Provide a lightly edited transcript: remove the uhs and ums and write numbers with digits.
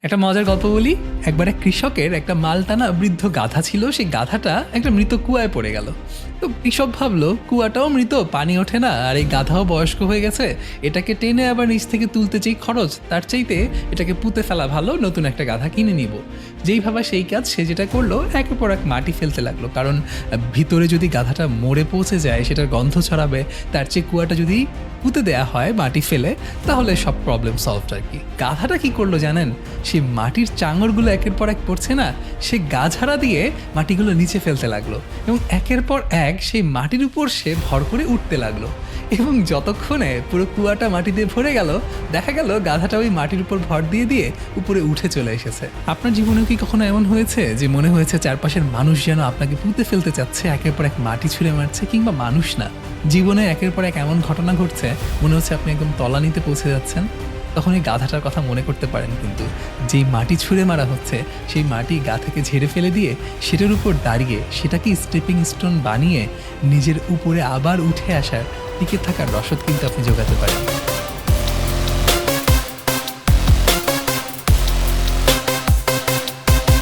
একটা মজার গল্প বলি। একবার এক কৃষকের একটা মালটানা বৃদ্ধ গাধা ছিল। সেই গাধাটা একটা মৃত কুয়ায় পড়ে গেল। তো কৃষক ভাবলো কুয়াটাও মৃত, পানি ওঠে না, আর এই গাধাও বয়স্ক হয়ে গেছে, এটাকে টেনে আবার নিচ থেকে তুলতে যেই খরচ, তার চাইতে এটাকে পুঁতে ফেলা ভালো, নতুন একটা গাধা কিনে নিব। যেই ভাবা সেই কাজ, সে যেটা করলো একের পর এক মাটি ফেলতে লাগলো, কারণ ভিতরে যদি গাধাটা মরে পৌঁছে যায় সেটার গন্ধ ছড়াবে। তার চেয়ে কুয়াটা যদি পুঁতে দেয়া হয় মাটি ফেলে, তাহলে সব প্রবলেম সলভড আর কি। গাধাটা কি করলো জানেন? সেই মাটির চাঙড়গুলো একের পর এক পড়ছে না, সে গা ঝাড়া দিয়ে মাটিগুলো নিচে ফেলতে লাগলো এবং একের পর এক সেই মাটির উপর সে ভর করে উঠতে লাগলো। এবং যতক্ষণে পুরো কুয়াটা মাটি দিয়ে ভরে গেল, দেখা গেল গাধাটা ওই মাটির উপর ভর দিয়ে দিয়ে উপরে উঠে চলে এসেছে। আপনার জীবনেও কি কখনো এমন হয়েছে যে মনে হয়েছে চারপাশের মানুষ যেন আপনাকে পুঁতে ফেলতে চাচ্ছে, একের পর এক মাটি ছুঁড়ে মারছে? কিংবা মানুষ না, জীবনে একের পর এক এমন ঘটনা ঘটছে মনে হচ্ছে আপনি একদম তলানিতে পৌঁছে যাচ্ছেন? তখন এই গাধাটার কথা মনে করতে পারেন, কিন্তু যেই মাটি ছুঁড়ে মারা হচ্ছে সেই মাটি গা থেকে ঝেড়ে ফেলে দিয়ে সেটার উপর দাঁড়িয়ে সেটাকে স্টেপিং স্টোন বানিয়ে নিজের উপরে আবার উঠে আসার, টিকে থাকার রসদ কিন্তু আপনি জোগাতে পারেন।